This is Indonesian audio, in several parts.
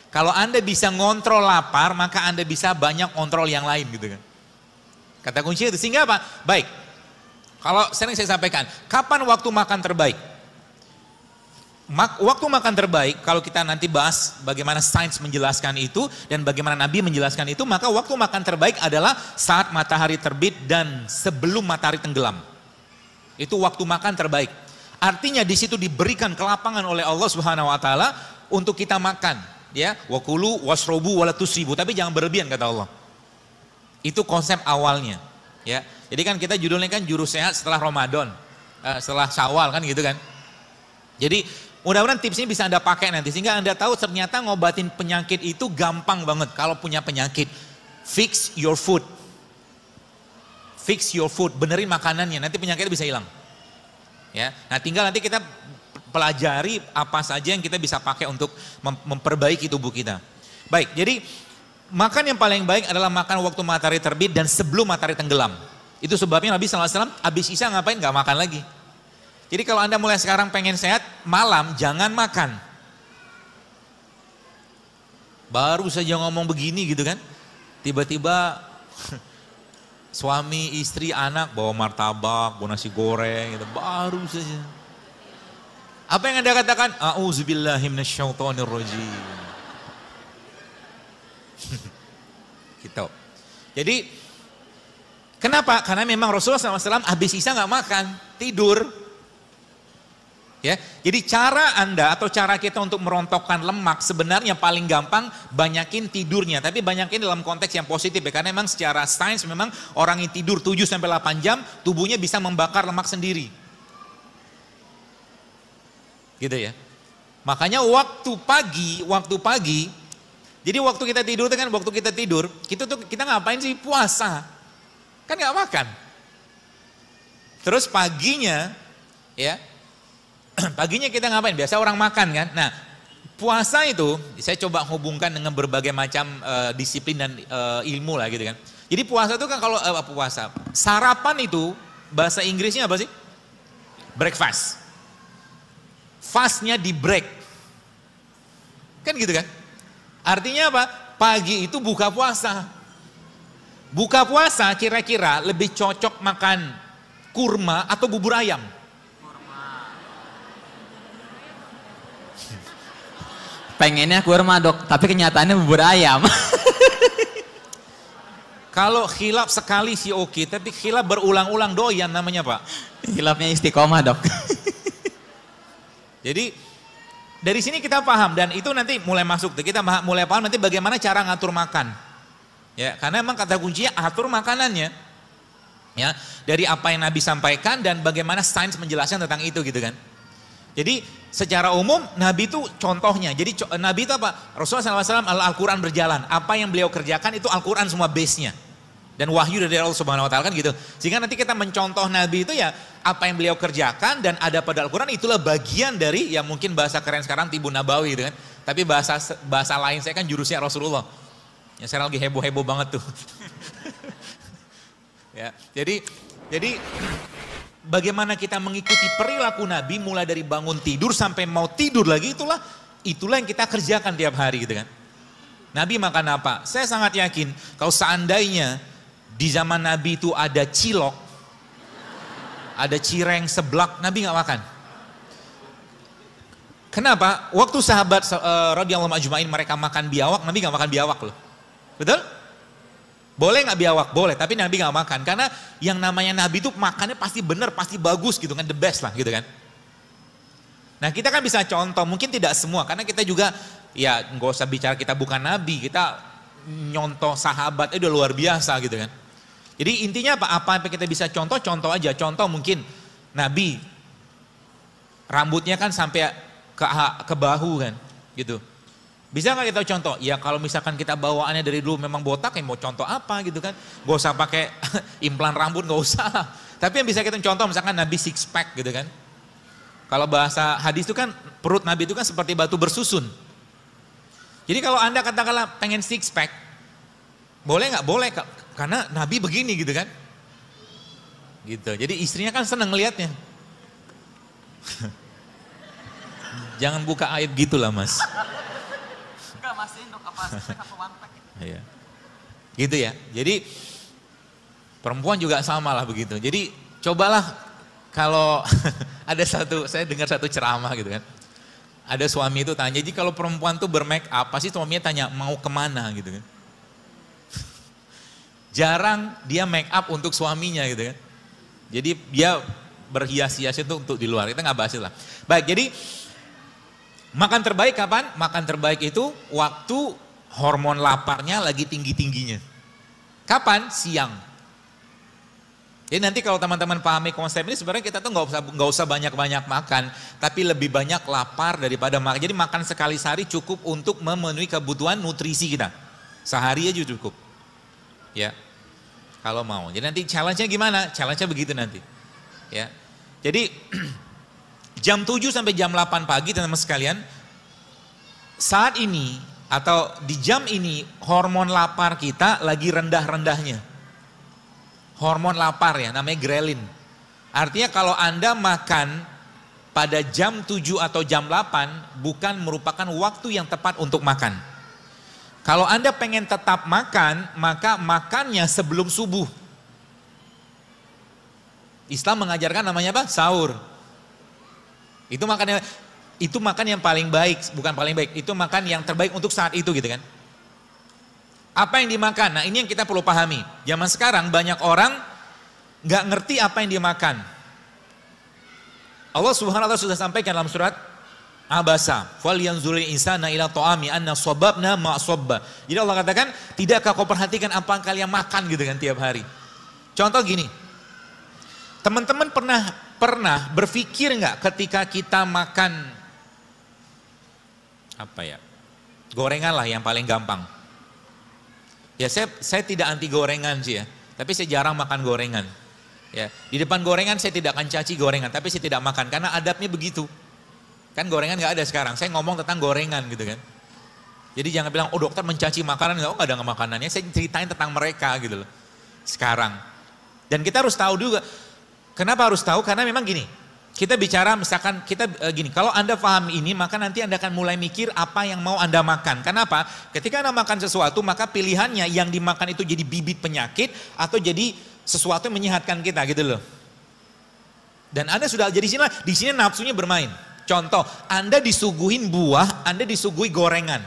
Kalau Anda bisa ngontrol lapar, maka Anda bisa banyak kontrol yang lain gitu kan. Kata kunci itu, sehingga apa? Baik, kalau sering saya sampaikan, kapan waktu makan terbaik? Waktu makan terbaik, kalau kita nanti bahas bagaimana sains menjelaskan itu dan bagaimana Nabi menjelaskan itu, maka waktu makan terbaik adalah saat matahari terbit dan sebelum matahari tenggelam. Itu waktu makan terbaik. Artinya di situ diberikan kelapangan oleh Allah Subhanahu wa taala untuk kita makan, ya. Wakulu wasrobu wala tusribu, tapi jangan berlebihan kata Allah. Itu konsep awalnya, ya. Jadi kan kita judulnya kan juru sehat setelah Ramadan, setelah Syawal kan gitu kan. Jadi mudah-mudahan tips ini bisa Anda pakai nanti sehingga Anda tahu ternyata ngobatin penyakit itu gampang banget kalau punya penyakit. Fix your food. Fix your food, benerin makanannya, nanti penyakitnya bisa hilang. Ya, nah tinggal nanti kita pelajari apa saja yang kita bisa pakai untuk memperbaiki tubuh kita. Baik, jadi makan yang paling baik adalah makan waktu matahari terbit dan sebelum matahari tenggelam. Itu sebabnya Nabi SAW habis Isya ngapain? Gak makan lagi. Jadi kalau Anda mulai sekarang pengen sehat, malam jangan makan. Baru saja ngomong begini gitu kan, tiba-tiba suami, istri, anak bawa martabak, bawa nasi goreng gitu, baru saja. Apa yang Anda katakan? A'udzubillahi minasyaitonirrajim. Gitu. Jadi kenapa? Karena memang Rasulullah SAW habis Isya nggak makan, tidur. Ya, jadi cara Anda atau cara kita untuk merontokkan lemak sebenarnya paling gampang banyakin tidurnya, tapi banyakin dalam konteks yang positif ya, karena memang secara sains memang orang yang tidur 7-8 jam tubuhnya bisa membakar lemak sendiri. Gitu ya. Makanya waktu pagi, jadi waktu kita tidur itu kan kita ngapain sih? Puasa. Kan nggak makan. Terus paginya ya, paginya kita ngapain? Biasa orang makan kan. Nah, puasa itu saya coba hubungkan dengan berbagai macam disiplin dan ilmu lah gitu kan. Jadi puasa itu kan kalau sarapan itu bahasa Inggrisnya apa sih? Breakfast. Fastnya di break. Kan gitu kan? Artinya apa? Pagi itu buka puasa. Buka puasa kira-kira lebih cocok makan kurma atau bubur ayam? Pengennya kurma dok, tapi kenyataannya bubur ayam. Kalau khilaf sekali sih oke, tapi khilaf berulang-ulang doyan namanya Pak. Khilafnya istiqomah dok. Jadi dari sini kita paham dan itu nanti mulai masuk, kita mulai paham nanti bagaimana cara ngatur makan. Ya, karena emang kata kuncinya atur makanannya. Ya, dari apa yang Nabi sampaikan dan bagaimana sains menjelaskan tentang itu gitu kan. Jadi secara umum Nabi itu contohnya, jadi Nabi itu apa? Rasulullah SAW Al-Quran berjalan, apa yang beliau kerjakan itu Al-Quran semua base-nya. Dan wahyu dari Allah Subhanahu Wa Taala kan gitu. Sehingga nanti kita mencontoh Nabi itu ya apa yang beliau kerjakan dan ada pada Al-Quran itulah bagian dari ya mungkin bahasa keren sekarang Tibun Nabawi gitu kan. Tapi bahasa lain saya kan jurusnya Rasulullah. Ya sekarang lagi heboh-heboh banget tuh. Ya, jadi bagaimana kita mengikuti perilaku Nabi mulai dari bangun tidur sampai mau tidur lagi itulah yang kita kerjakan tiap hari gitu kan. Nabi makan apa? Saya sangat yakin kalau seandainya di zaman Nabi itu ada cilok, ada cireng, seblak, Nabi nggak makan. Kenapa? Waktu sahabat radhiyallahu ajmain mereka makan biawak, Nabi nggak makan biawak loh. Betul? Boleh nggak biawak? Boleh, tapi Nabi nggak makan karena yang namanya Nabi itu makannya pasti benar, pasti bagus gitu kan, the best lah gitu kan. Nah kita kan bisa contoh, mungkin tidak semua karena kita juga ya nggak usah bicara kita bukan Nabi, kita nyontoh sahabat itu udah luar biasa gitu kan. Jadi intinya apa yang kita bisa contoh aja. Contoh mungkin Nabi rambutnya kan sampai ke bahu kan gitu. Bisa nggak kita contoh? Ya kalau misalkan kita bawaannya dari dulu memang botak, ya mau contoh apa gitu kan? Gak usah pakai implan rambut, gak usah. Tapi yang bisa kita contoh misalkan Nabi six pack gitu kan. Kalau bahasa hadis itu kan perut Nabi itu kan seperti batu bersusun. Jadi kalau Anda katakanlah pengen six pack, boleh nggak? Boleh, karena Nabi begini gitu kan. Gitu. Jadi istrinya kan seneng ngelihatnya. Jangan buka aib gitulah mas. Iya. Gitu ya. Jadi perempuan juga sama lah begitu. Jadi cobalah kalau ada saya dengar satu ceramah gitu kan. Ada suami itu tanya, jadi kalau perempuan tuh bermake up, pasti suaminya tanya mau kemana gitu kan. Jarang dia make up untuk suaminya gitu kan. Jadi dia berhias-hias itu untuk di luar, kita nggak bahas itu lah. Baik, jadi makan terbaik kapan? Makan terbaik itu waktu hormon laparnya lagi tinggi-tingginya. Kapan? Siang. Jadi nanti kalau teman-teman pahami konsep ini sebenarnya kita tuh nggak usah banyak-banyak makan, tapi lebih banyak lapar daripada makan. Jadi makan sekali sehari cukup untuk memenuhi kebutuhan nutrisi kita. Sehari aja cukup. Ya. Kalau mau. Jadi nanti challenge-nya gimana? Challenge-nya begitu nanti. Ya. Jadi jam 7 sampai jam 8 pagi teman-teman sekalian, saat ini atau di jam ini hormon lapar kita lagi rendah-rendahnya. Hormon lapar ya, namanya grelin. Artinya kalau Anda makan pada jam 7 atau jam 8 bukan merupakan waktu yang tepat untuk makan. Kalau Anda pengen tetap makan, maka makannya sebelum subuh. Islam mengajarkan namanya apa? Sahur. Itu makan yang paling baik, bukan paling baik. Itu makan yang terbaik untuk saat itu gitu kan. Apa yang dimakan? Nah ini yang kita perlu pahami. Zaman sekarang banyak orang nggak ngerti apa yang dimakan. Allah Subhanahu wa taala sudah sampaikan dalam surat Abasa, "Falyanzuril insana ila ta'ami anna sababna ma sabba." Jadi Allah katakan, tidakkah kau perhatikan apa yang kalian makan gitu kan tiap hari. Contoh gini. Teman-teman pernah berpikir nggak ketika kita makan apa ya? Gorengan lah yang paling gampang. Ya saya tidak anti gorengan sih ya, tapi saya jarang makan gorengan. Ya, di depan gorengan saya tidak akan caci gorengan, tapi saya tidak makan karena adabnya begitu. Kan gorengan nggak ada sekarang. Saya ngomong tentang gorengan gitu kan. Jadi jangan bilang oh dokter mencaci makanan, nggak ada makanannya. Saya ceritain tentang mereka gitu loh. Sekarang. Dan kita harus tahu juga. Kenapa harus tahu? Karena memang gini. Kita bicara misalkan gini, kalau Anda paham ini maka nanti Anda akan mulai mikir apa yang mau Anda makan. Kenapa? Ketika Anda makan sesuatu maka pilihannya yang dimakan itu jadi bibit penyakit atau jadi sesuatu yang menyehatkan kita gitu loh. Dan Anda sudah jadi di sini nafsunya bermain. Contoh, Anda disuguhin buah, Anda disuguhi gorengan.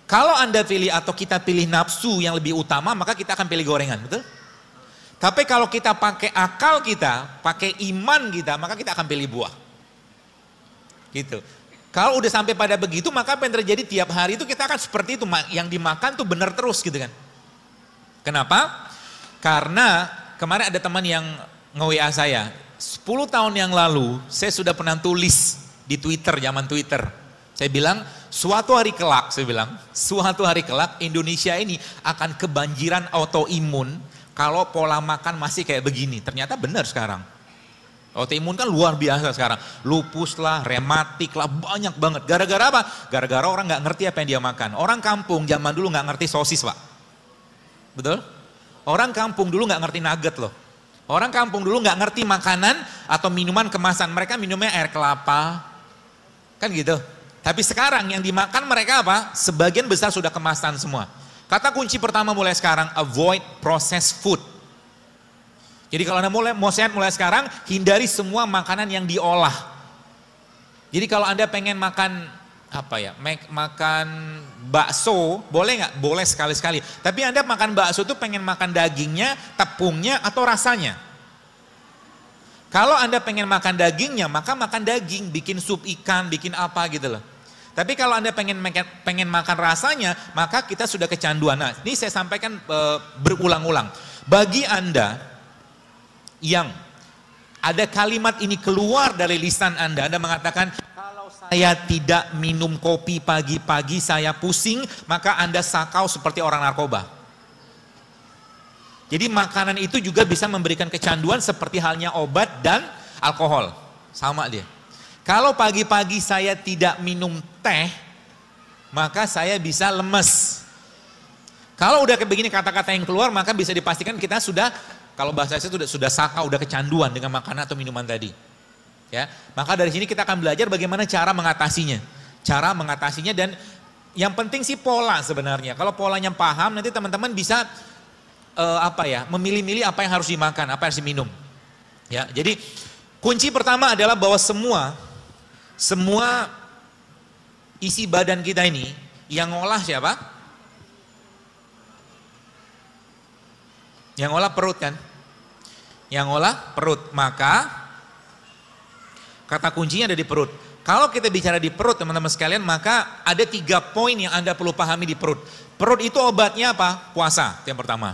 Kalau Anda pilih atau kita pilih nafsu yang lebih utama maka kita akan pilih gorengan, betul? Tapi kalau kita pakai akal kita, pakai iman kita, maka kita akan pilih buah. Gitu. Kalau udah sampai pada begitu, maka apa yang terjadi tiap hari itu kita akan seperti itu. Yang dimakan tuh benar terus gitu kan. Kenapa? Karena kemarin ada teman yang nge-WA saya. 10 tahun yang lalu, saya sudah pernah tulis di Twitter, zaman Twitter. Saya bilang, suatu hari kelak Indonesia ini akan kebanjiran autoimun. Kalau pola makan masih kayak begini, ternyata benar sekarang. Autoimun kan luar biasa sekarang. Lupus lah, rematik lah, banyak banget. Gara-gara apa? Gara-gara orang nggak ngerti apa yang dia makan. Orang kampung zaman dulu nggak ngerti sosis, Pak. Betul? Orang kampung dulu nggak ngerti nugget loh. Orang kampung dulu nggak ngerti makanan atau minuman kemasan. Mereka minumnya air kelapa. Kan gitu. Tapi sekarang yang dimakan mereka apa? Sebagian besar sudah kemasan semua. Kata kunci pertama mulai sekarang, avoid processed food. Jadi kalau Anda mau sehat mulai sekarang, hindari semua makanan yang diolah. Jadi kalau Anda pengen makan makan bakso, boleh nggak? Boleh sekali-sekali. Tapi Anda makan bakso itu pengen makan dagingnya, tepungnya, atau rasanya. Kalau Anda pengen makan dagingnya, maka makan daging, bikin sup ikan, bikin apa gitu loh. Tapi kalau Anda pengen makan rasanya, maka kita sudah kecanduan. Nah, ini saya sampaikan berulang-ulang. Bagi Anda yang ada kalimat ini keluar dari lisan Anda mengatakan, kalau saya tidak minum kopi pagi-pagi, saya pusing, maka Anda sakau seperti orang narkoba. Jadi makanan itu juga bisa memberikan kecanduan seperti halnya obat dan alkohol. Sama dia. Kalau pagi-pagi saya tidak minum teh, maka saya bisa lemes. Kalau udah kayak begini kata-kata yang keluar, maka bisa dipastikan kita sudah, kalau bahasa saya sudah sakau, udah kecanduan dengan makanan atau minuman tadi. Ya, maka dari sini kita akan belajar bagaimana cara mengatasinya. Dan Yang penting sih pola sebenarnya. Kalau polanya paham, nanti teman-teman bisa memilih-milih apa yang harus dimakan, apa yang harus diminum. Ya, jadi kunci pertama adalah bahwa semua isi badan kita ini yang ngolah siapa? Yang ngolah perut kan? Yang ngolah perut. Maka kata kuncinya ada di perut. Kalau kita bicara di perut teman-teman sekalian, maka ada 3 poin yang Anda perlu pahami di perut. Perut itu obatnya apa? Puasa, yang pertama.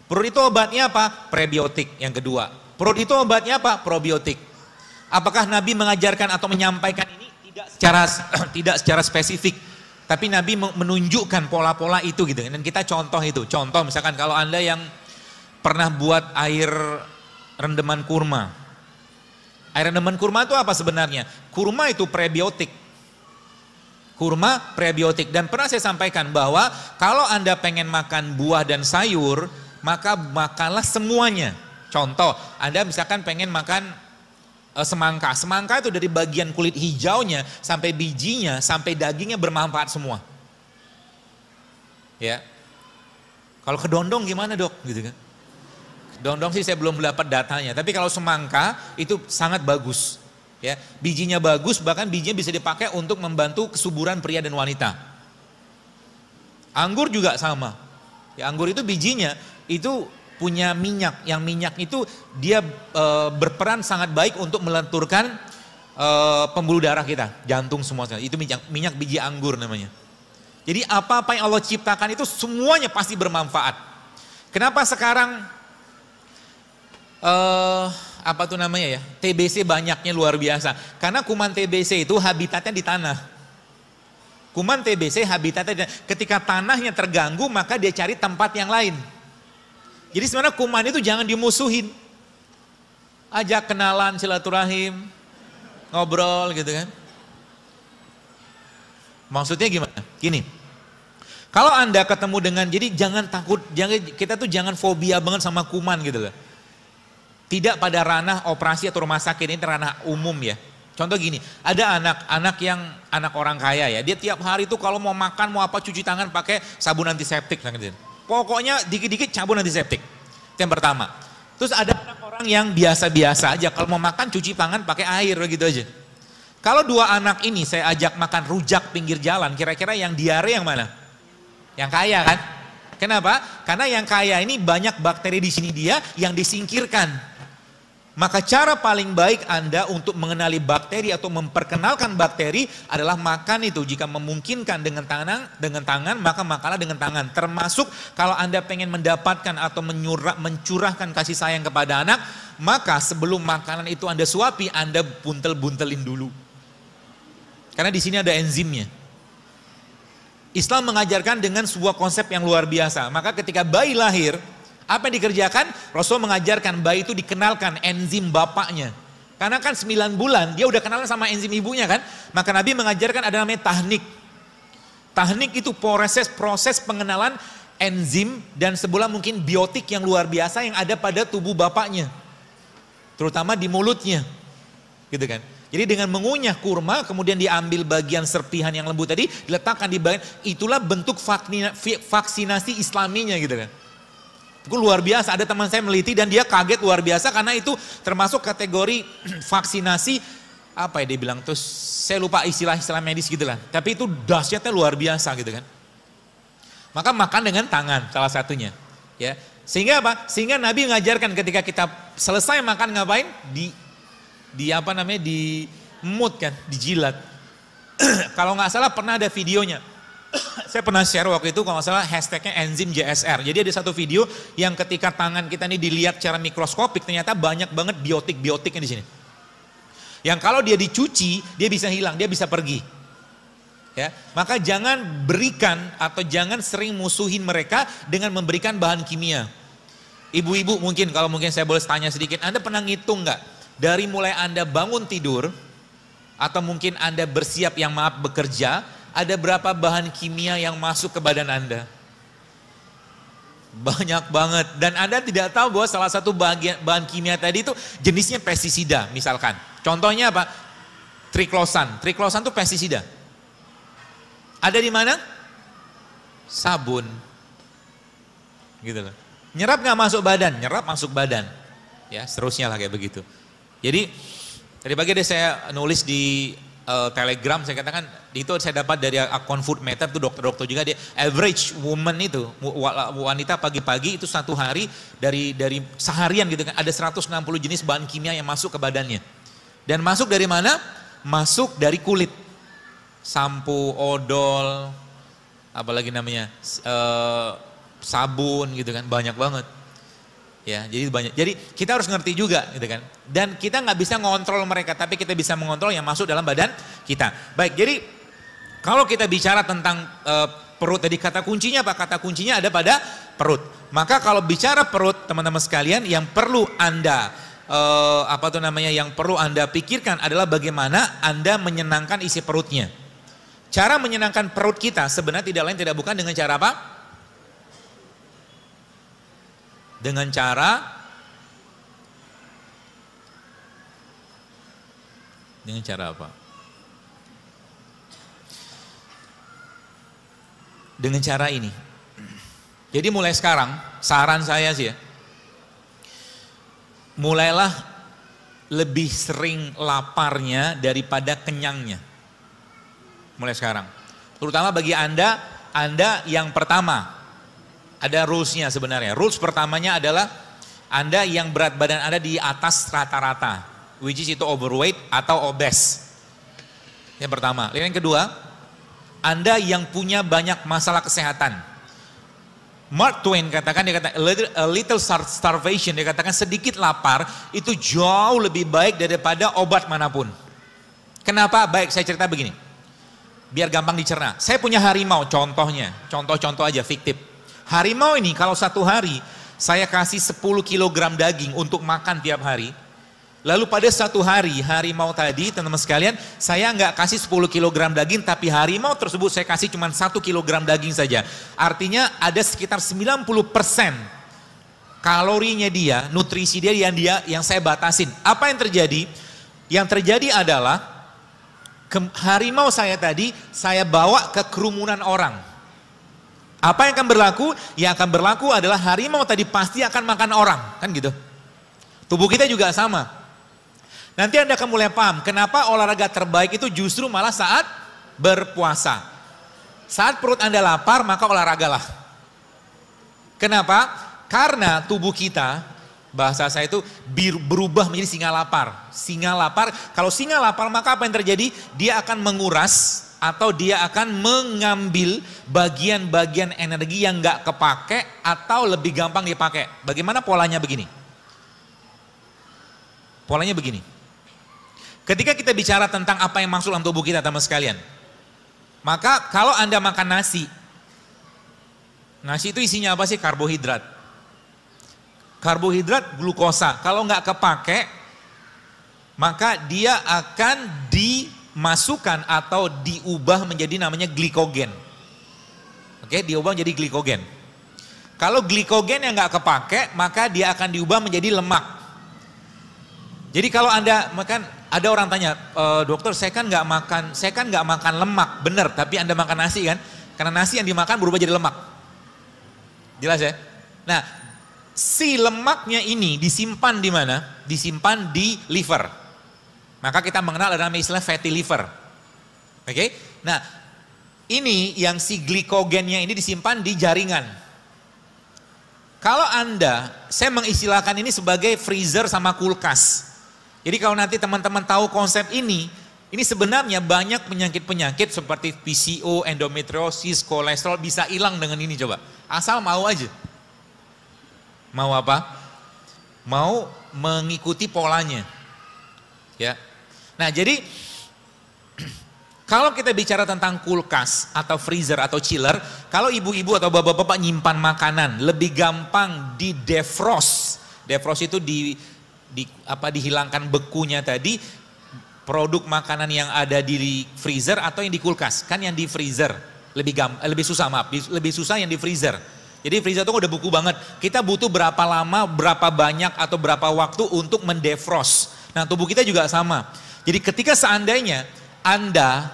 Perut itu obatnya apa? Prebiotik, yang kedua. Perut itu obatnya apa? Probiotik. Apakah Nabi mengajarkan atau menyampaikan ini? Tidak secara spesifik. Tapi Nabi menunjukkan pola-pola itu gitu. Dan kita contoh itu. Contoh misalkan kalau Anda yang pernah buat air rendeman kurma. Air rendeman kurma itu apa sebenarnya? Kurma itu prebiotik. Kurma prebiotik. Dan pernah saya sampaikan bahwa kalau Anda pengen makan buah dan sayur, maka makanlah semuanya. Contoh, Anda misalkan pengen makan semangka. Semangka itu dari bagian kulit hijaunya sampai bijinya sampai dagingnya bermanfaat semua. Ya. Kalau kedondong gimana dok? Gitu kan? Kedondong sih saya belum dapat datanya. Tapi kalau semangka itu sangat bagus. Ya, bijinya bagus, bahkan bijinya bisa dipakai untuk membantu kesuburan pria dan wanita. Anggur juga sama. Ya, anggur itu bijinya itu punya minyak, yang minyak itu dia berperan sangat baik untuk melenturkan pembuluh darah kita, jantung semua. Itu minyak biji anggur namanya. Jadi apa-apa yang Allah ciptakan itu semuanya pasti bermanfaat. Kenapa sekarang TBC banyaknya luar biasa? Karena kuman TBC itu habitatnya di tanah. Kuman TBC habitatnya ketika tanahnya terganggu maka dia cari tempat yang lain. Jadi sebenarnya kuman itu jangan dimusuhin. Ajak kenalan, silaturahim, ngobrol gitu kan. Maksudnya gimana? Gini. Kalau Anda ketemu dengan, jadi jangan takut, kita tuh jangan fobia banget sama kuman gitu loh. Tidak pada ranah operasi atau rumah sakit, ini ranah umum ya. Contoh gini, ada anak orang kaya ya, dia tiap hari tuh kalau mau makan mau apa cuci tangan pakai sabun antiseptik gitu. Pokoknya dikit-dikit sabun antiseptik. Itu yang pertama. Terus ada anak orang yang biasa-biasa aja kalau mau makan cuci tangan pakai air gitu aja. Kalau 2 anak ini saya ajak makan rujak pinggir jalan, kira-kira yang diare yang mana? Yang kaya kan? Kenapa? Karena yang kaya ini banyak bakteri di sini dia yang disingkirkan. Maka cara paling baik Anda untuk mengenali bakteri atau memperkenalkan bakteri adalah makan itu. Jika memungkinkan dengan tangan maka makanlah dengan tangan. Termasuk kalau Anda pengen mendapatkan atau mencurahkan kasih sayang kepada anak, maka sebelum makanan itu Anda suapi, Anda buntel-buntelin dulu. Karena di sini ada enzimnya. Islam mengajarkan dengan sebuah konsep yang luar biasa. Maka ketika bayi lahir, apa yang dikerjakan? Rasul mengajarkan bayi itu dikenalkan enzim bapaknya. Karena kan 9 bulan dia udah kenalan sama enzim ibunya kan. Maka Nabi mengajarkan ada namanya tahnik. Tahnik itu proses pengenalan enzim dan sebuah mungkin biotik yang luar biasa yang ada pada tubuh bapaknya. Terutama di mulutnya. Gitu kan. Jadi dengan mengunyah kurma kemudian diambil bagian serpihan yang lembut tadi diletakkan di bagian, itulah bentuk vaksinasi islaminya gitu kan. Itu luar biasa, ada teman saya meliti dan dia kaget luar biasa karena itu termasuk kategori vaksinasi apa ya dia bilang terus saya lupa istilah medis gitu lah. Tapi itu dahsyatnya luar biasa gitu kan. Maka makan dengan tangan salah satunya. Ya. Sehingga apa? Sehingga Nabi mengajarkan ketika kita selesai makan ngapain? Di mut kan, dijilat. Kalau nggak salah pernah ada videonya. Saya pernah share waktu itu kalau nggak salah hashtagnya enzim JSR. Jadi ada satu video yang ketika tangan kita ini dilihat secara mikroskopik ternyata banyak banget biotiknya di sini. Yang kalau dia dicuci dia bisa hilang, dia bisa pergi. Ya, maka jangan berikan atau jangan sering musuhin mereka dengan memberikan bahan kimia. Ibu-ibu mungkin kalau mungkin saya boleh tanya sedikit, Anda pernah ngitung nggak? Dari mulai Anda bangun tidur, atau mungkin Anda bersiap yang bekerja, ada berapa bahan kimia yang masuk ke badan Anda? Banyak banget. Dan Anda tidak tahu bahwa salah satu bahan kimia tadi itu jenisnya pestisida misalkan. Contohnya apa? Triklosan. Triklosan itu pestisida. Ada di mana? Sabun. Gitu loh. Nyerap nggak masuk badan? Nyerap masuk badan. Ya, seterusnya lah kayak begitu. Jadi tadi pagi deh saya nulis di Telegram, saya katakan itu saya dapat dari akun Food Meter, itu dokter-dokter juga, dia average woman itu, wanita pagi-pagi itu satu hari dari seharian gitu kan, ada 160 jenis bahan kimia yang masuk ke badannya. Dan masuk dari mana? Masuk dari kulit. Sampo, odol, apalagi namanya, sabun gitu kan, banyak banget. Ya, jadi banyak. Jadi kita harus ngerti juga gitu kan. Dan kita nggak bisa ngontrol mereka, tapi kita bisa mengontrol yang masuk dalam badan kita. Baik, jadi kalau kita bicara tentang perut tadi, kata kuncinya apa? Kata kuncinya ada pada perut. Maka kalau bicara perut, teman-teman sekalian, yang perlu Anda yang perlu Anda pikirkan adalah bagaimana Anda menyenangkan isi perutnya. Cara menyenangkan perut kita sebenarnya tidak lain tidak bukan dengan cara apa? Dengan cara apa? Dengan cara ini. Jadi mulai sekarang, saran saya sih ya, mulailah lebih sering laparnya daripada kenyangnya. Mulai sekarang. Terutama bagi Anda yang pertama. Ada rulesnya sebenarnya. Rules pertamanya adalah Anda yang berat badan Anda di atas rata-rata, which is itu overweight atau obese. Yang pertama. Yang kedua, Anda yang punya banyak masalah kesehatan. Mark Twain katakan, dia kata a little starvation, dia katakan sedikit lapar itu jauh lebih baik daripada obat manapun. Kenapa? Baik, saya cerita begini. Biar gampang dicerna. Saya punya harimau, contohnya. Contoh-contoh aja, fiktif. Harimau ini kalau satu hari saya kasih 10 kg daging untuk makan tiap hari. Lalu pada satu hari harimau tadi, teman-teman sekalian, saya nggak kasih 10 kg daging, tapi harimau tersebut saya kasih cuma 1 kg daging saja. Artinya ada sekitar 90% kalorinya dia, nutrisi dia yang saya batasin. Apa yang terjadi? Yang terjadi adalah harimau saya tadi saya bawa ke kerumunan orang. Apa yang akan berlaku? Yang akan berlaku adalah harimau tadi pasti akan makan orang, kan gitu. Tubuh kita juga sama. Nanti Anda akan mulai paham kenapa olahraga terbaik itu justru malah saat berpuasa. Saat perut Anda lapar, maka olahragalah. Kenapa? Karena tubuh kita, bahasa saya itu berubah menjadi singa lapar. Singa lapar, kalau singa lapar maka apa yang terjadi? Dia akan menguras atau dia akan mengambil bagian-bagian energi yang nggak kepake atau lebih gampang dipakai. Bagaimana polanya begini? Polanya begini. Ketika kita bicara tentang apa yang masuk dalam tubuh kita, teman sekalian, maka kalau Anda makan nasi itu isinya apa sih? Karbohidrat. Karbohidrat, glukosa. Kalau nggak kepake, maka dia akan dimasukkan atau diubah menjadi namanya glikogen. Oke, diubah menjadi glikogen. Kalau glikogen yang nggak kepake, maka dia akan diubah menjadi lemak. Jadi kalau Anda makan, ada orang tanya, dokter saya kan nggak makan lemak, benar. Tapi Anda makan nasi kan? Karena nasi yang dimakan berubah jadi lemak. Jelas ya? Nah, si lemaknya ini disimpan di mana? Disimpan di liver. Maka kita mengenal ada nama istilah fatty liver. Oke? Nah, ini yang si glikogennya ini disimpan di jaringan. Kalau Anda, saya mengistilahkan ini sebagai freezer sama kulkas. Jadi kalau nanti teman-teman tahu konsep ini sebenarnya banyak penyakit-penyakit seperti PCO, endometriosis, kolesterol bisa hilang dengan ini coba. Asal mau aja. Mau apa? Mau mengikuti polanya. Ya. Nah, jadi kalau kita bicara tentang kulkas atau freezer atau chiller, kalau ibu-ibu atau bapak-bapak nyimpan makanan lebih gampang di defrost. Defrost itu dihilangkan bekunya tadi, produk makanan yang ada di freezer atau yang di kulkas. Kan yang di freezer lebih susah yang di freezer. Jadi freezer itu udah beku banget. Kita butuh berapa lama, berapa banyak atau berapa waktu untuk mendefrost. Nah, tubuh kita juga sama. Jadi ketika seandainya Anda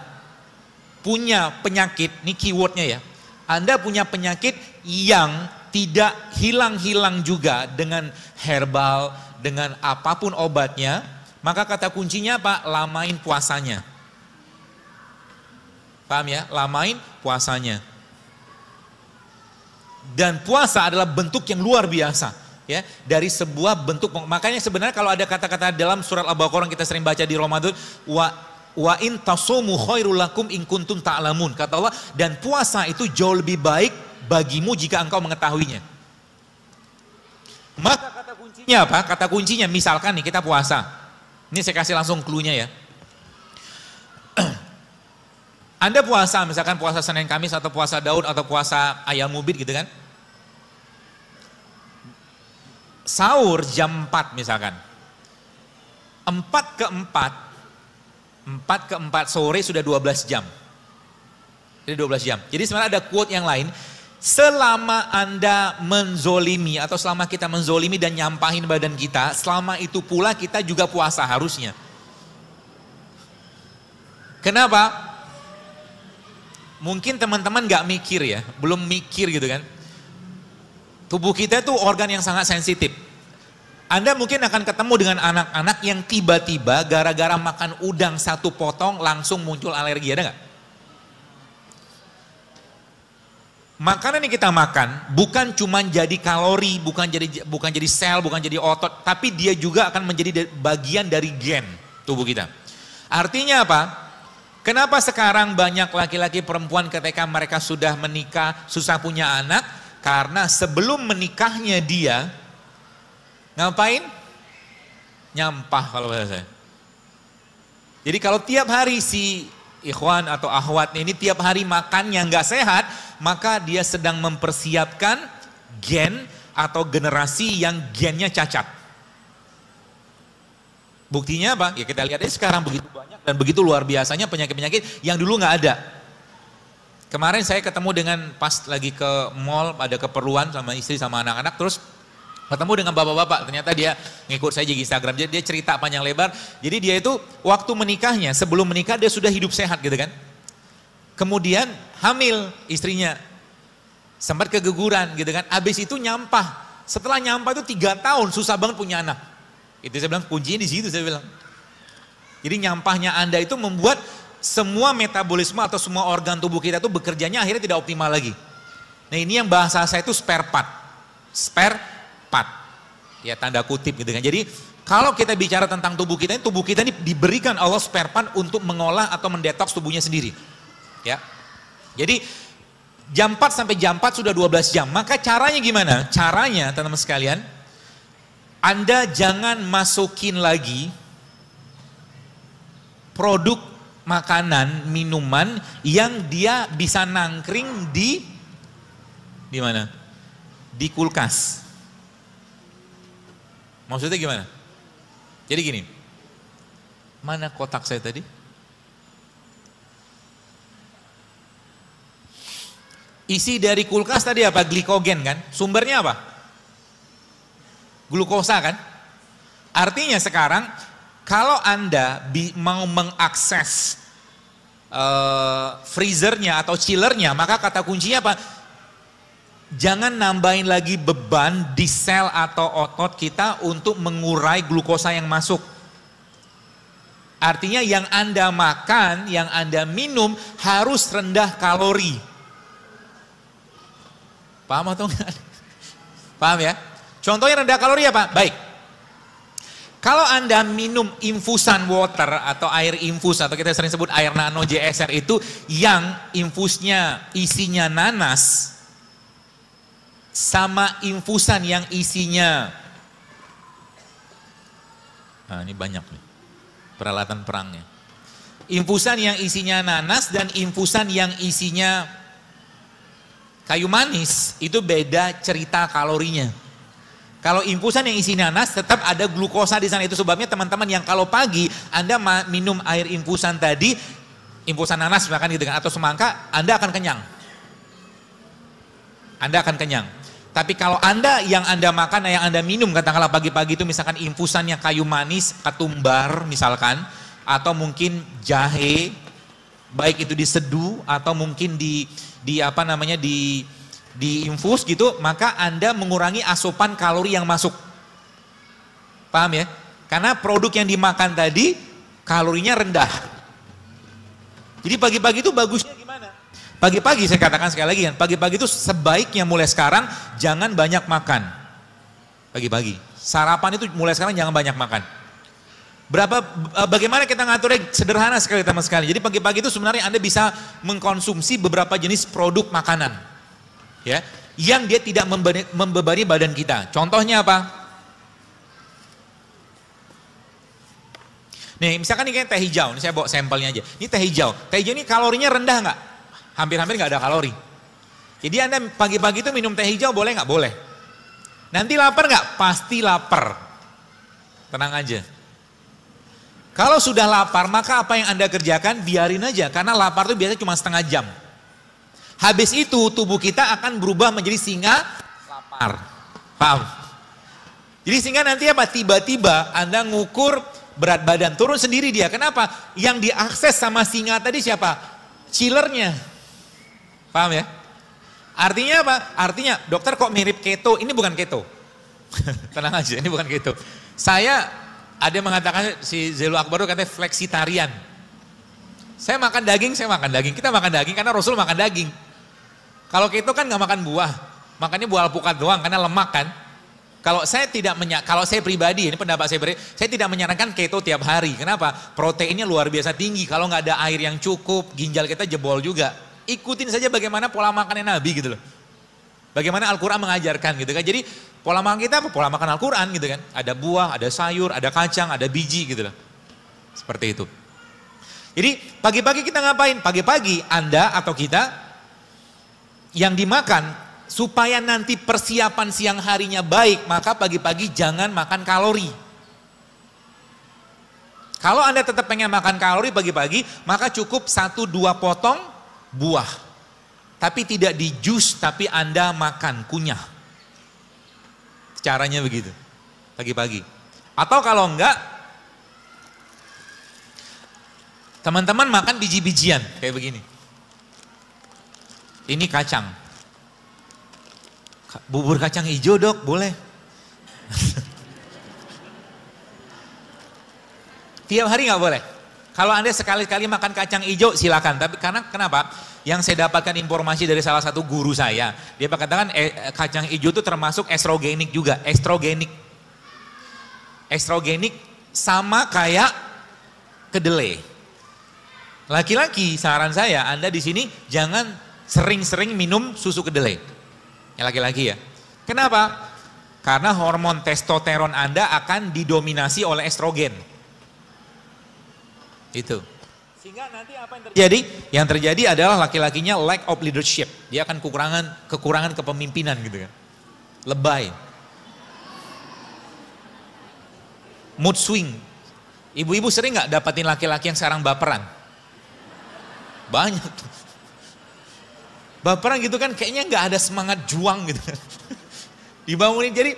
punya penyakit, ini keywordnya ya. Anda punya penyakit yang tidak hilang-hilang juga dengan herbal, dengan apapun obatnya, maka kata kuncinya apa? Lamain puasanya. Paham ya? Lamain puasanya. Dan puasa adalah bentuk yang luar biasa. Ya, dari sebuah bentuk, makanya sebenarnya kalau ada kata-kata dalam surat Al-Baqarah yang kita sering baca di Ramadan, wa in tasumu khairul lakum in kuntum ta'lamun, kata Allah, dan puasa itu jauh lebih baik bagimu jika engkau mengetahuinya. Maka kata kuncinya apa? Kata kuncinya misalkan nih kita puasa. Ini saya kasih langsung clue-nya ya. Anda puasa, misalkan puasa Senin Kamis atau puasa Daud atau puasa Ayam Ubid gitu kan. Sahur jam 4 misalkan. 4 ke 4 sore sudah 12 jam. Jadi 12 jam. Jadi sebenarnya ada quote yang lain. Selama Anda menzolimi atau selama kita menzolimi dan nyampahin badan kita, selama itu pula kita juga puasa harusnya. Kenapa? Mungkin teman-teman gak mikir ya, belum mikir gitu kan. Tubuh kita itu organ yang sangat sensitif. Anda mungkin akan ketemu dengan anak-anak yang tiba-tiba gara-gara makan udang satu potong langsung muncul alergi, ada nggak? Makanan yang kita makan bukan cuma jadi kalori, bukan jadi sel, bukan jadi otot, tapi dia juga akan menjadi bagian dari gen tubuh kita. Artinya apa? Kenapa sekarang banyak laki-laki perempuan ketika mereka sudah menikah, susah punya anak? Karena sebelum menikahnya dia, ngapain? Nyampah kalau bahasa saya. Jadi kalau tiap hari si ikhwan atau akhwat ini tiap hari makan yang nggak sehat, maka dia sedang mempersiapkan gen atau generasi yang gennya cacat. Buktinya apa? Ya kita lihat aja sekarang begitu banyak dan begitu luar biasanya penyakit-penyakit yang dulu nggak ada. Kemarin saya ketemu dengan pas lagi ke mall, ada keperluan sama istri sama anak-anak, terus ketemu dengan bapak-bapak, ternyata dia ngikut saya di Instagram, jadi dia cerita panjang lebar. Jadi dia itu waktu menikahnya, sebelum menikah dia sudah hidup sehat gitu kan. Kemudian hamil istrinya, sempat keguguran gitu kan, habis itu nyampah. Setelah nyampah itu 3 tahun susah banget punya anak. Itu saya bilang kuncinya di situ saya bilang. Jadi nyampahnya Anda itu membuat semua metabolisme atau semua organ tubuh kita itu bekerjanya akhirnya tidak optimal lagi. Nah ini yang bahasa saya itu spare part. Spare part. Ya tanda kutip gitu kan. Jadi kalau kita bicara tentang tubuh kita ini diberikan Allah spare part untuk mengolah atau mendetoks tubuhnya sendiri. Ya. Jadi jam 4 sampai jam 4 sudah 12 jam. Maka caranya gimana? Caranya teman-teman sekalian, Anda jangan masukin lagi produk makanan, minuman yang dia bisa nangkring di mana? Di kulkas. Maksudnya gimana? Jadi gini, mana kotak saya tadi? Isi dari kulkas tadi apa? Glikogen kan? Sumbernya apa? Glukosa kan? Artinya sekarang kalau Anda mau mengakses freezernya atau chillernya, maka kata kuncinya apa? Jangan nambahin lagi beban di sel atau otot kita untuk mengurai glukosa yang masuk. Artinya yang Anda makan, yang Anda minum harus rendah kalori. Paham atau enggak? Paham ya? Contohnya rendah kalori apa? Baik. Kalau Anda minum infusan water atau air infus atau kita sering sebut air nano JSR itu yang infusnya isinya nanas sama infusan yang isinya, nah ini banyak nih peralatan perangnya. Infusan yang isinya nanas dan infusan yang isinya kayu manis itu beda cerita kalorinya. Kalau infusan yang isi nanas tetap ada glukosa di sana, itu sebabnya teman-teman yang kalau pagi Anda minum air infusan tadi, infusan nanas misalkan gitu kan atau semangka, Anda akan kenyang. Anda akan kenyang. Tapi kalau Anda yang Anda makan, yang Anda minum katakanlah pagi-pagi itu misalkan infusannya kayu manis, ketumbar misalkan, atau mungkin jahe, baik itu diseduh atau mungkin di apa namanya di infus gitu, maka Anda mengurangi asupan kalori yang masuk. Paham ya? Karena produk yang dimakan tadi kalorinya rendah. Jadi pagi-pagi itu bagusnya gimana? Pagi-pagi saya katakan sekali lagi kan, pagi-pagi itu sebaiknya mulai sekarang jangan banyak makan. Pagi-pagi. Sarapan itu mulai sekarang jangan banyak makan. Bagaimana kita ngaturnya? Sederhana sekali teman sekali. Jadi pagi-pagi itu sebenarnya Anda bisa mengkonsumsi beberapa jenis produk makanan. Ya, yang dia tidak membebani badan kita. Contohnya apa? Nih, misalkan ini kayak teh hijau, ini saya bawa sampelnya aja. Ini teh hijau. Teh hijau ini kalorinya rendah nggak? Hampir-hampir nggak ada kalori. Jadi Anda pagi-pagi itu minum teh hijau boleh nggak? Boleh. Nanti lapar nggak? Pasti lapar. Tenang aja. Kalau sudah lapar, maka apa yang Anda kerjakan? Biarin aja, karena lapar itu biasanya cuma setengah jam. Habis itu tubuh kita akan berubah menjadi singa lapar. Paham? Jadi singa nanti apa? Tiba-tiba Anda ngukur berat badan, turun sendiri dia. Kenapa? Yang diakses sama singa tadi siapa? Chillernya. Paham ya? Artinya apa? Artinya, dokter kok mirip keto? Ini bukan keto. Tenang aja, ini bukan keto. Saya, ada yang mengatakan, si Zelu Akbar itu katanya fleksitarian. Saya makan daging, kita makan daging karena Rasul makan daging. Kalau keto kan nggak makan buah, makannya buah alpukat doang karena lemak kan. Kalau saya pribadi, ini pendapat saya tidak menyarankan keto tiap hari. Kenapa? Proteinnya luar biasa tinggi. Kalau nggak ada air yang cukup, ginjal kita jebol juga. Ikutin saja bagaimana pola makannya Nabi gitu loh. Bagaimana Al-Quran mengajarkan gitu kan. Jadi pola makan kita apa? Pola makan Al-Quran gitu kan. Ada buah, ada sayur, ada kacang, ada biji gitu loh. Seperti itu. Jadi pagi-pagi kita ngapain? Pagi-pagi Anda atau kita yang dimakan, supaya nanti persiapan siang harinya baik, maka pagi-pagi jangan makan kalori. Kalau Anda tetap pengen makan kalori pagi-pagi, maka cukup 1-2 potong buah. Tapi tidak di jus, tapi Anda makan, kunyah. Caranya begitu, pagi-pagi. Atau kalau enggak, teman-teman makan biji-bijian, kayak begini. Ini kacang. Bubur kacang hijau dok, boleh. Tiap hari nggak boleh. Kalau Anda sekali-kali makan kacang hijau silakan. Tapi karena kenapa? Yang saya dapatkan informasi dari salah satu guru saya, dia katakan kacang hijau itu termasuk estrogenik juga. Estrogenik sama kayak kedelai. Laki-laki, saran saya Anda di sini jangan sering-sering minum susu kedelai. Yang laki-laki ya. Kenapa? Karena hormon testosteron Anda akan didominasi oleh estrogen. Itu. Sehingga nanti apa yang terjadi? Yang terjadi adalah laki-lakinya lack of leadership. Dia akan kekurangan kepemimpinan gitu kan. Lebay. Mood swing. Ibu-ibu sering nggak dapatin laki-laki yang sekarang baperan? Banyak tuh. Baperan gitu kan kayaknya nggak ada semangat juang gitu kan. Dibangunin jadi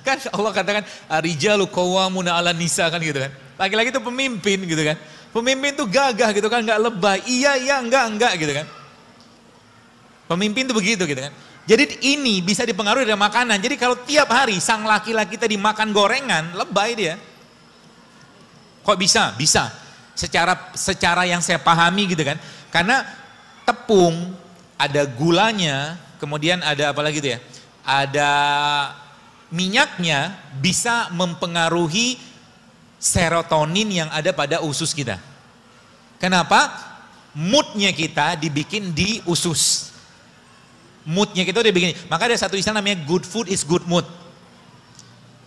kan Allah katakan rijalu qawwamuna 'alan nisa kan gitu kan. Laki-laki itu pemimpin gitu kan. Pemimpin tuh gagah gitu kan, nggak lebay. Iya enggak gitu kan. Pemimpin tuh begitu gitu kan. Jadi ini bisa dipengaruhi dari makanan. Jadi kalau tiap hari sang laki-laki tadi makan gorengan, lebay dia. Kok bisa? Bisa. Secara yang saya pahami gitu kan. Karena tepung, ada gulanya, kemudian ada apa lagi itu ya? Ada minyaknya bisa mempengaruhi serotonin yang ada pada usus kita. Kenapa? Moodnya kita dibikin di usus. Moodnya kita dibikin. Maka ada satu istilah namanya good food is good mood.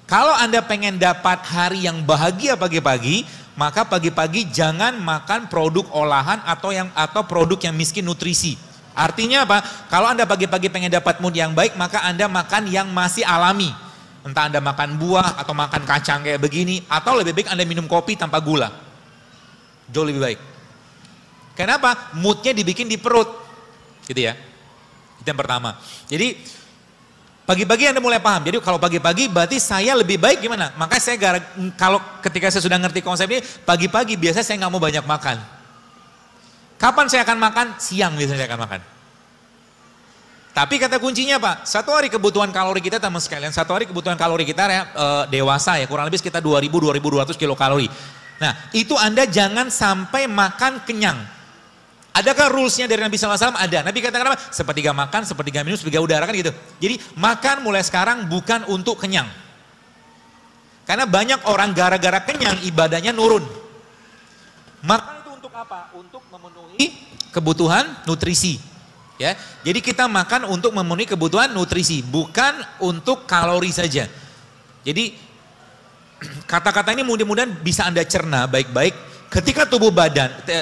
Kalau Anda pengen dapat hari yang bahagia pagi-pagi, maka pagi-pagi jangan makan produk olahan atau produk yang miskin nutrisi. Artinya apa? Kalau Anda pagi-pagi pengen dapat mood yang baik, maka Anda makan yang masih alami. Entah Anda makan buah atau makan kacang kayak begini, atau lebih baik Anda minum kopi tanpa gula. Jauh lebih baik. Kenapa? Moodnya dibikin di perut. Gitu ya. Itu yang pertama. Jadi pagi-pagi Anda mulai paham. Jadi kalau pagi-pagi berarti saya lebih baik gimana? Maka saya kalau ketika saya sudah ngerti konsep ini, pagi-pagi biasanya saya nggak mau banyak makan. Kapan saya akan makan? Siang biasanya saya akan makan. Tapi kata kuncinya Pak, satu hari kebutuhan kalori kita teman sekalian, satu hari kebutuhan kalori kita dewasa ya, kurang lebih sekitar 2000-2200 kilokalori. Nah itu Anda jangan sampai makan kenyang. Adakah rulesnya dari Nabi SAW? Ada. Nabi katakan apa? Sepertiga makan, sepertiga minum, sepertiga udara kan gitu. Jadi makan mulai sekarang bukan untuk kenyang. Karena banyak orang gara-gara kenyang ibadahnya nurun. Makan itu untuk apa? Untuk memenuhi kebutuhan nutrisi. Ya, jadi kita makan untuk memenuhi kebutuhan nutrisi, bukan untuk kalori saja. Jadi kata-kata ini mudah-mudahan bisa Anda cerna baik-baik. Ketika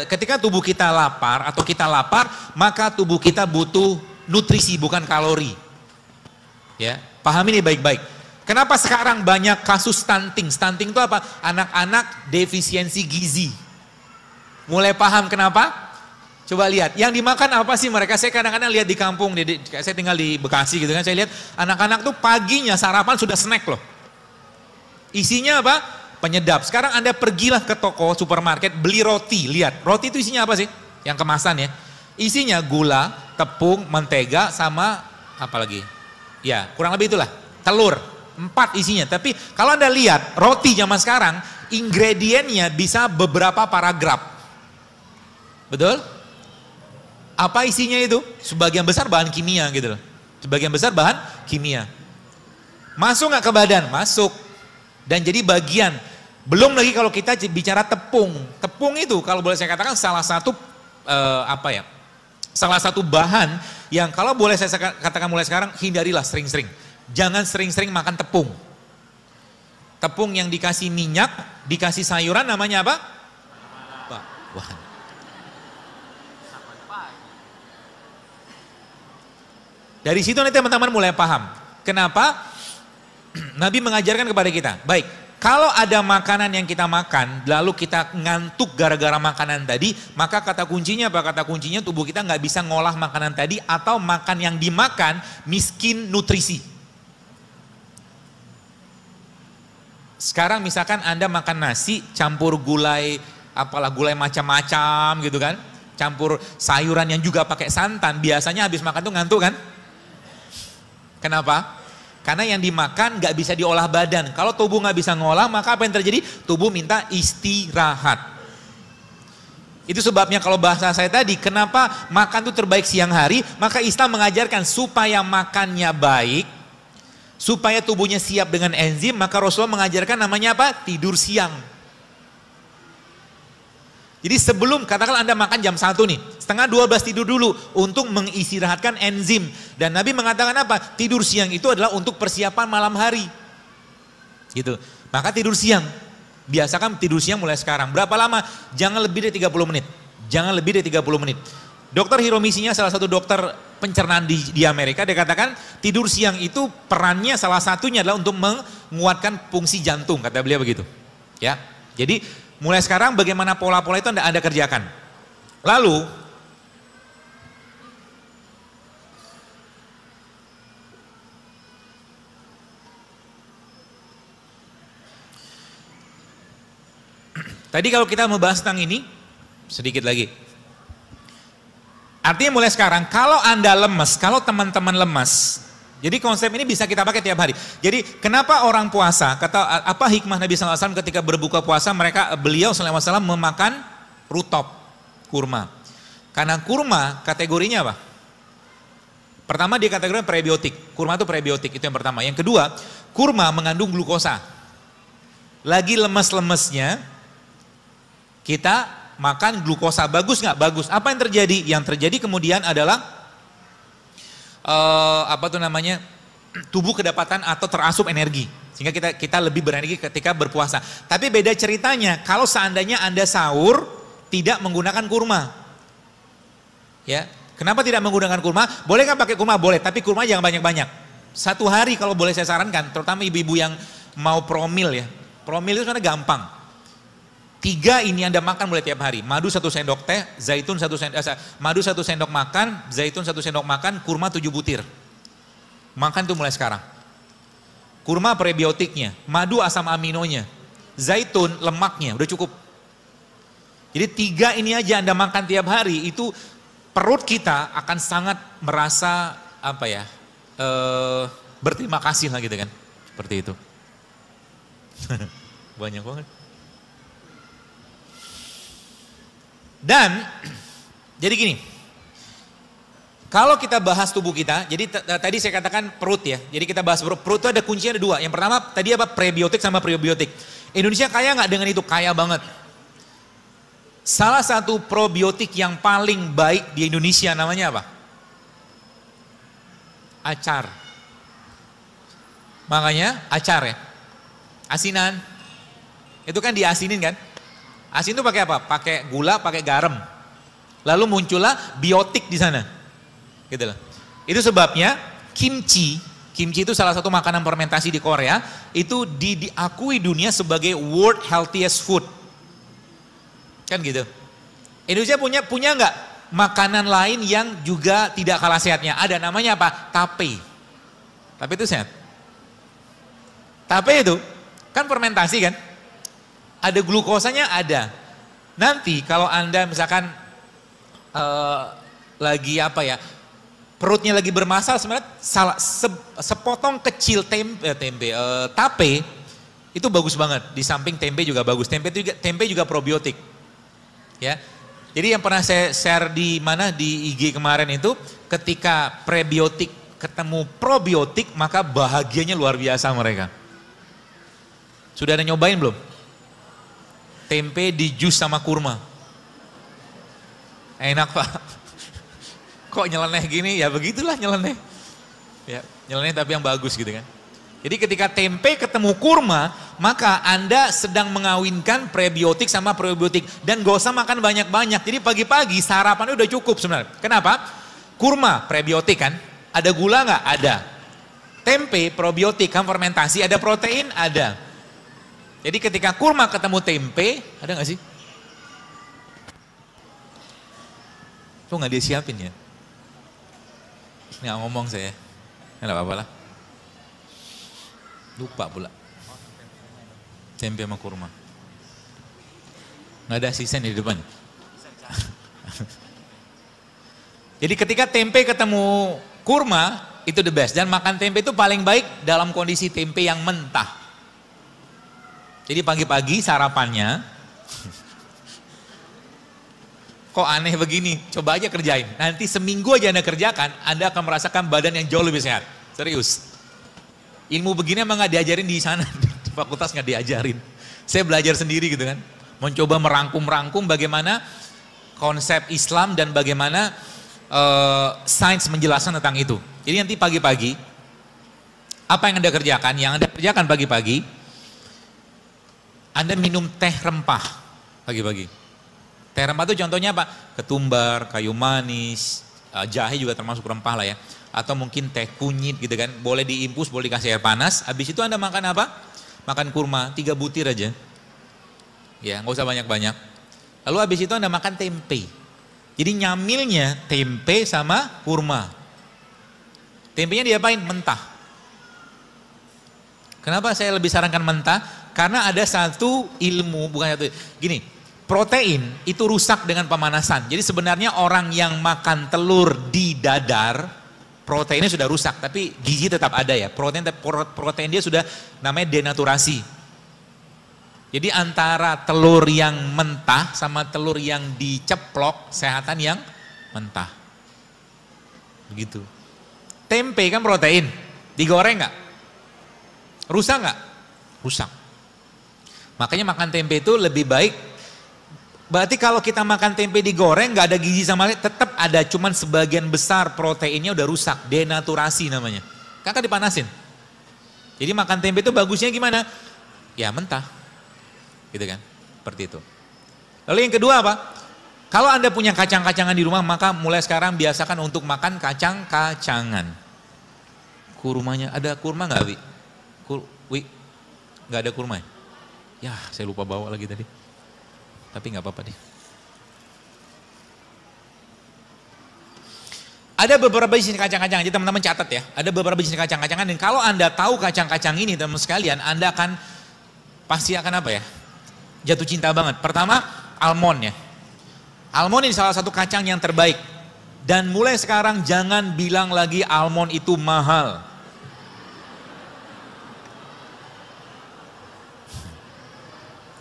ketika tubuh kita lapar atau kita lapar, maka tubuh kita butuh nutrisi bukan kalori. Ya, pahami ini baik-baik. Kenapa sekarang banyak kasus stunting? Stunting itu apa? Anak-anak defisiensi gizi. Mulai paham kenapa? Coba lihat, yang dimakan apa sih mereka? Saya kadang-kadang lihat di kampung, saya tinggal di Bekasi gitu kan, saya lihat anak-anak tuh paginya sarapan sudah snack loh. Isinya apa? Penyedap. Sekarang Anda pergilah ke toko, supermarket, beli roti, lihat. Roti itu isinya apa sih? Yang kemasan ya. Isinya gula, tepung, mentega, sama apa lagi? Ya, kurang lebih itulah. Telur, 4 isinya. Tapi kalau Anda lihat, roti zaman sekarang, ingredientnya bisa beberapa paragraf. Betul? Apa isinya itu? Sebagian besar bahan kimia gitu loh. Sebagian besar bahan kimia. Masuk nggak ke badan? Masuk. Dan jadi bagian. Belum lagi kalau kita bicara tepung. Tepung itu kalau boleh saya katakan salah satu salah satu bahan yang kalau boleh saya katakan mulai sekarang hindarilah sering-sering. Jangan sering-sering makan tepung. Tepung yang dikasih minyak, dikasih sayuran namanya apa? Wah. Dari situ nanti teman-teman mulai paham. Kenapa? Nabi mengajarkan kepada kita. Baik, kalau ada makanan yang kita makan, lalu kita ngantuk gara-gara makanan tadi, maka kata kuncinya apa? Kata kuncinya tubuh kita nggak bisa ngolah makanan tadi atau makan yang dimakan miskin nutrisi. Sekarang misalkan Anda makan nasi campur gulai, apalah gulai macam-macam gitu kan. Campur sayuran yang juga pakai santan, biasanya habis makan tuh ngantuk kan? Kenapa? Karena yang dimakan nggak bisa diolah badan. Kalau tubuh nggak bisa ngolah, maka apa yang terjadi? Tubuh minta istirahat. Itu sebabnya kalau bahasa saya tadi, kenapa makan itu terbaik siang hari? Maka Islam mengajarkan supaya makannya baik, supaya tubuhnya siap dengan enzim, maka Rasulullah mengajarkan namanya apa? Tidur siang. Jadi sebelum, katakanlah Anda makan jam 1 nih, setengah 12 tidur dulu untuk mengistirahatkan enzim. Dan Nabi mengatakan apa? Tidur siang itu adalah untuk persiapan malam hari. Gitu. Maka tidur siang, biasakan tidur siang mulai sekarang. Berapa lama? Jangan lebih dari 30 menit. Jangan lebih dari 30 menit. Dokter Hiromisinya salah satu dokter pencernaan di Amerika, dia katakan tidur siang itu perannya salah satunya adalah untuk menguatkan fungsi jantung, kata beliau begitu. Ya, jadi mulai sekarang bagaimana pola-pola itu Anda kerjakan. Lalu, tadi kalau kita membahas tentang ini, sedikit lagi. Artinya mulai sekarang, kalau Anda lemes, kalau teman-teman lemas, jadi konsep ini bisa kita pakai tiap hari. Jadi kenapa orang puasa, kata apa hikmah Nabi SAW ketika berbuka puasa, beliau SAW memakan rutop, kurma. Karena kurma kategorinya apa? Pertama dia kategorinya prebiotik, kurma itu prebiotik, itu yang pertama. Yang kedua, kurma mengandung glukosa. Lagi lemes-lemesnya, kita makan glukosa, bagus nggak? Bagus. Apa yang terjadi? Yang terjadi kemudian adalah tubuh kedapatan atau terasup energi sehingga kita lebih berenergi ketika berpuasa. Tapi beda ceritanya kalau seandainya Anda sahur tidak menggunakan kurma. Ya, kenapa tidak menggunakan kurma? Boleh nggak pakai kurma? Boleh, tapi kurma jangan banyak-banyak. Satu hari kalau boleh saya sarankan, terutama ibu-ibu yang mau promil ya. Promil itu sebenarnya gampang. 3 ini Anda makan mulai tiap hari. Madu 1 sendok teh, zaitun 1 sendok, madu 1 sendok makan, zaitun 1 sendok makan, kurma 7 butir. Makan tuh mulai sekarang. Kurma prebiotiknya, madu asam aminonya, zaitun lemaknya, udah cukup. Jadi 3 ini aja Anda makan tiap hari, itu perut kita akan sangat merasa apa ya, berterima kasih lah gitu kan, seperti itu. Banyak banget. Dan jadi gini, kalau kita bahas tubuh kita, jadi tadi saya katakan perut ya, jadi kita bahas perut itu ada kuncinya ada 2. Yang pertama tadi apa, prebiotik sama probiotik. Indonesia kaya nggak dengan itu? Kaya banget. Salah satu probiotik yang paling baik di Indonesia namanya apa? Acar. Makanya acar ya. Asinan. Itu kan diasinin kan? Asin itu pakai apa? Pakai gula, pakai garam. Lalu muncullah biotik di sana. Gitu loh. Itu sebabnya kimchi itu salah satu makanan fermentasi di Korea, itu diakui dunia sebagai world healthiest food. Kan gitu. Indonesia punya nggak makanan lain yang juga tidak kalah sehatnya? Ada, namanya apa? Tape. Tape itu sehat. Tape itu kan fermentasi kan? Ada glukosanya, ada. Nanti kalau Anda misalkan lagi apa ya, perutnya lagi bermasalah, sebenarnya sepotong kecil tape itu bagus banget. Di samping tempe juga bagus. Tempe juga probiotik. Ya. Jadi yang pernah saya share di IG kemarin itu, ketika prebiotik ketemu probiotik, maka bahagianya luar biasa mereka. Sudah ada nyobain belum? Tempe di jus sama kurma. Enak Pak. Kok nyeleneh gini? Ya begitulah nyeleneh. Ya, nyeleneh tapi yang bagus gitu kan. Jadi ketika tempe ketemu kurma, maka Anda sedang mengawinkan prebiotik sama probiotik. Dan gak usah makan banyak-banyak. Jadi pagi-pagi sarapannya udah cukup sebenarnya. Kenapa? Kurma probiotik kan. Ada gula nggak? Ada. Tempe probiotik kan fermentasi. Ada protein? Ada. Jadi ketika kurma ketemu tempe, ada nggak sih? Tuh nggak disiapin ya? Nggak ngomong saya. Nggak apa-apa lah. Lupa pula. Tempe sama kurma. Nggak ada asisten di depan. Jadi ketika tempe ketemu kurma, itu the best. Dan makan tempe itu paling baik dalam kondisi tempe yang mentah. Jadi pagi-pagi sarapannya, kok aneh begini, coba aja kerjain. Nanti seminggu aja Anda kerjakan, Anda akan merasakan badan yang jauh lebih sehat. Serius. Ilmu begini emang gak diajarin di sana, di fakultas gak diajarin. Saya belajar sendiri gitu kan. Mencoba merangkum bagaimana konsep Islam dan bagaimana sains menjelaskan tentang itu. Jadi nanti pagi-pagi, apa yang Anda kerjakan? Yang Anda kerjakan pagi-pagi, Anda minum teh rempah pagi-pagi. Teh rempah itu contohnya apa? Ketumbar, kayu manis, jahe juga termasuk rempah lah ya. Atau mungkin teh kunyit gitu kan. Boleh diimpus, boleh dikasih air panas. Habis itu Anda makan apa? Makan kurma, 3 butir aja. Ya, nggak usah banyak-banyak. Lalu habis itu Anda makan tempe. Jadi nyamilnya tempe sama kurma. Tempenya diapain? Mentah. Kenapa saya lebih sarankan mentah? Karena ada satu ilmu, bukan satu, gini, protein itu rusak dengan pemanasan. Jadi sebenarnya orang yang makan telur di dadar, proteinnya sudah rusak, tapi gizi tetap ada ya. Protein dia sudah namanya denaturasi. Jadi antara telur yang mentah sama telur yang diceplok, sehatan yang mentah. Begitu. Tempe kan protein, digoreng nggak? Rusak nggak? Rusak. Makanya makan tempe itu lebih baik. Berarti kalau kita makan tempe digoreng nggak ada gizi sama sekali, tetap ada, cuman sebagian besar proteinnya udah rusak, denaturasi namanya. Kakak dipanasin. Jadi makan tempe itu bagusnya gimana? Ya mentah. Gitu kan? Seperti itu. Lalu yang kedua apa? Kalau Anda punya kacang-kacangan di rumah, maka mulai sekarang biasakan untuk makan kacang-kacangan. Kurmanya, ada kurma nggak, Wi? Nggak ada kurma ya? Ya, saya lupa bawa lagi tadi. Tapi nggak apa-apa deh. Ada beberapa jenis kacang-kacangan, jadi teman-teman catat ya. Ada beberapa jenis kacang-kacangan, dan kalau Anda tahu kacang-kacang ini teman-teman sekalian, Anda akan pasti akan apa ya? Jatuh cinta banget. Pertama, almond ya. Almond ini salah satu kacang yang terbaik. Dan mulai sekarang jangan bilang lagi almond itu mahal.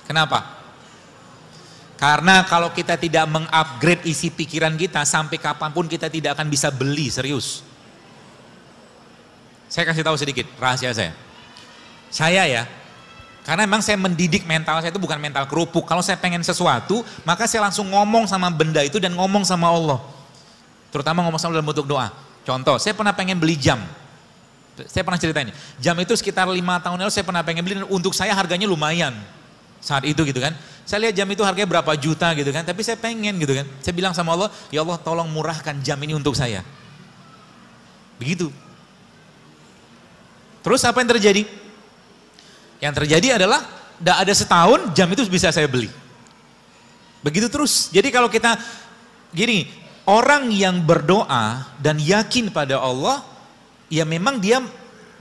Kenapa? Karena kalau kita tidak mengupgrade isi pikiran kita, sampai kapanpun kita tidak akan bisa beli, serius. Saya kasih tahu sedikit rahasia saya. Saya ya, karena memang saya mendidik mental saya itu bukan mental kerupuk. Kalau saya pengen sesuatu, maka saya langsung ngomong sama benda itu dan ngomong sama Allah. Terutama ngomong sama dalam bentuk doa. Contoh, saya pernah pengen beli jam. Saya pernah ceritain, jam itu sekitar 5 tahun lalu saya pernah pengen beli dan untuk saya harganya lumayan. Saat itu gitu kan. Saya lihat jam itu harganya berapa juta gitu kan. Tapi saya pengen gitu kan. Saya bilang sama Allah, ya Allah tolong murahkan jam ini untuk saya. Begitu. Terus apa yang terjadi? Yang terjadi adalah, tidak ada setahun jam itu bisa saya beli. Begitu terus. Jadi kalau kita, gini, orang yang berdoa dan yakin pada Allah, ya memang dia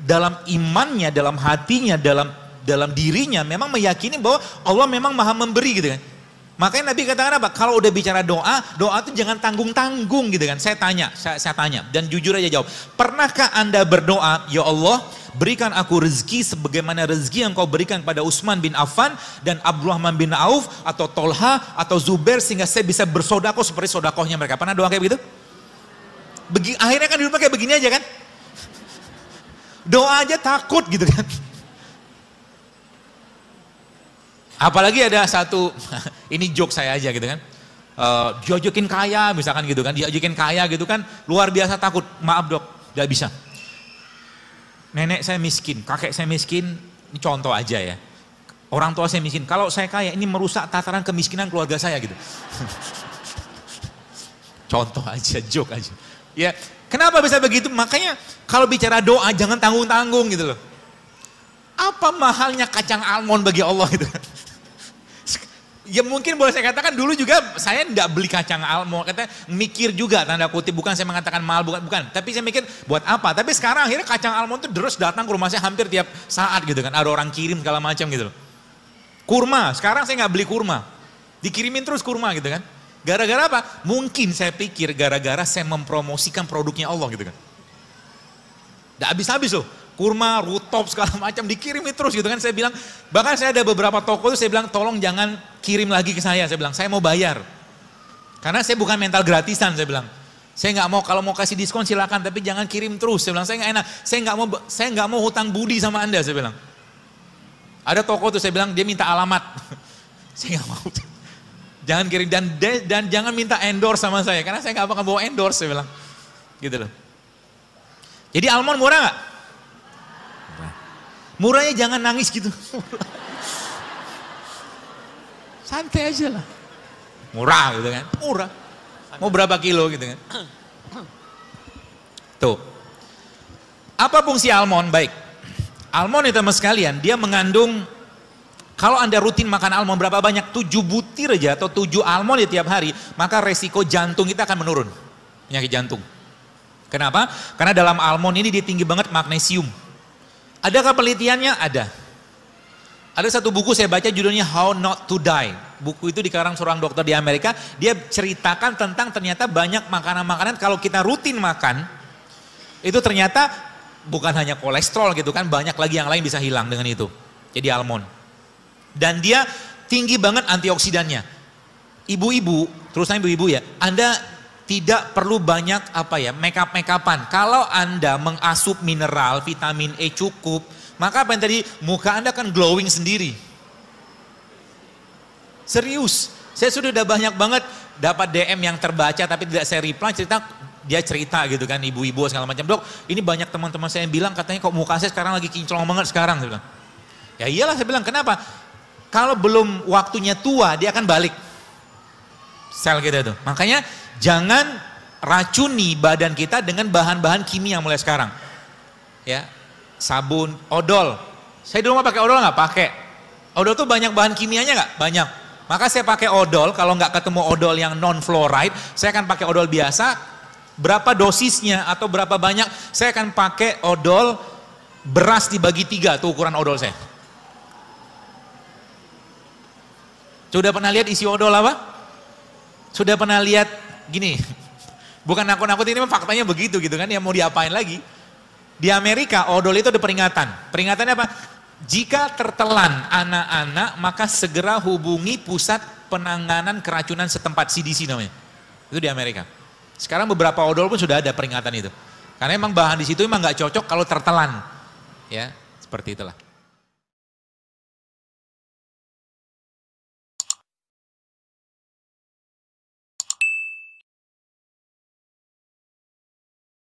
dalam imannya, dalam hatinya, dalam dirinya memang meyakini bahwa Allah memang maha memberi gitu kan. Makanya Nabi katakan apa? Kalau udah bicara doa, doa itu jangan tanggung-tanggung gitu kan. Saya tanya dan jujur aja jawab. Pernahkah Anda berdoa, ya Allah berikan aku rezeki sebagaimana rezeki yang kau berikan pada Utsman bin Affan dan Abdurrahman bin Auf atau Tolha atau Zubair sehingga saya bisa bersodakoh seperti sodakohnya mereka. Pernah doa kayak begitu? Akhirnya kan di rumah kayak begini aja kan? Doa aja takut gitu kan. Apalagi ada satu, ini joke saya aja gitu kan. Diajakin kaya misalkan gitu kan, diajakin kaya gitu kan, luar biasa takut. Maaf dok, gak bisa. Nenek saya miskin, kakek saya miskin, ini contoh aja ya. Orang tua saya miskin, kalau saya kaya ini merusak tataran kemiskinan keluarga saya gitu. Contoh aja, joke aja. Ya, kenapa bisa begitu? Makanya kalau bicara doa jangan tanggung-tanggung gitu loh. Apa mahalnya kacang almond bagi Allah gitu kan? Ya mungkin boleh saya katakan dulu juga saya enggak beli kacang almond, katanya mikir juga tanda kutip, bukan saya mengatakan mahal, bukan. Tapi saya mikir buat apa? Tapi sekarang akhirnya kacang almond itu terus datang ke rumah saya hampir tiap saat gitu kan. Ada orang kirim segala macam gitu loh. Kurma, sekarang saya nggak beli kurma. Dikirimin terus kurma gitu kan. Gara-gara apa? Mungkin saya pikir gara-gara saya mempromosikan produknya Allah gitu kan. Nggak habis-habis loh. Kurma, rutop segala macam dikirimin terus gitu kan. Saya bilang, bahkan saya ada beberapa toko itu saya bilang tolong jangan kirim lagi ke saya. Saya bilang saya mau bayar. Karena saya bukan mental gratisan saya bilang. Saya nggak mau, kalau mau kasih diskon silakan tapi jangan kirim terus. Saya bilang saya nggak enak. Saya nggak mau hutang budi sama Anda saya bilang. Ada toko tuh saya bilang dia minta alamat. Saya nggak mau. Jangan kirim dan jangan minta endorse sama saya karena saya nggak bakal bawa endorse saya bilang. Gitu loh. Jadi almond murah nggak? Murahnya jangan nangis gitu. Santai aja lah. Murah gitu kan. Murah. Mau berapa kilo gitu kan. Tuh. Apa fungsi almond? Baik. Almond itu teman sekalian, dia mengandung, kalau Anda rutin makan almond berapa banyak? 7 butir aja atau 7 almond di tiap hari, maka resiko jantung kita akan menurun. Penyakit jantung. Kenapa? Karena dalam almond ini dia tinggi banget magnesium. Adakah penelitiannya? Ada. Ada satu buku saya baca judulnya How Not to Die. Buku itu dikarang seorang dokter di Amerika. Dia ceritakan tentang ternyata banyak makanan-makanan kalau kita rutin makan, itu ternyata bukan hanya kolesterol gitu kan, banyak lagi yang lain bisa hilang dengan itu. Jadi almond. Dan dia tinggi banget antioksidannya. Ibu-ibu, terutama ibu-ibu ya, Anda tidak perlu banyak make-upan. Kalau Anda mengasup mineral, vitamin E cukup, maka apa yang tadi, muka Anda akan glowing sendiri. Serius, saya sudah banyak banget dapat DM yang terbaca tapi tidak saya reply, dia cerita gitu kan, ibu-ibu segala macam. Dok, ini banyak teman-teman saya yang bilang katanya kok muka saya sekarang lagi kinclong banget sekarang. Saya bilang. Ya iyalah saya bilang, kenapa? Kalau belum waktunya tua, dia akan balik. Sel kita tuh. Makanya jangan racuni badan kita dengan bahan-bahan kimia mulai sekarang. Ya, sabun, odol. Saya di rumah pakai odol nggak? Pakai. Odol tuh banyak bahan kimianya nggak? Banyak. Maka saya pakai odol, kalau nggak ketemu odol yang non fluoride, saya akan pakai odol biasa. Berapa dosisnya atau berapa banyak? Saya akan pakai odol beras dibagi 3, tuh ukuran odol saya. Sudah pernah lihat isi odol apa? Sudah pernah lihat gini, bukan nakut-nakut, ini memang faktanya begitu gitu kan, ya mau diapain lagi. Di Amerika odol itu ada peringatan. Peringatannya apa? Jika tertelan anak-anak maka segera hubungi pusat penanganan keracunan setempat, CDC namanya. Itu di Amerika. Sekarang beberapa odol pun sudah ada peringatan itu. Karena emang bahan di situ emang nggak cocok kalau tertelan. Ya, seperti itulah.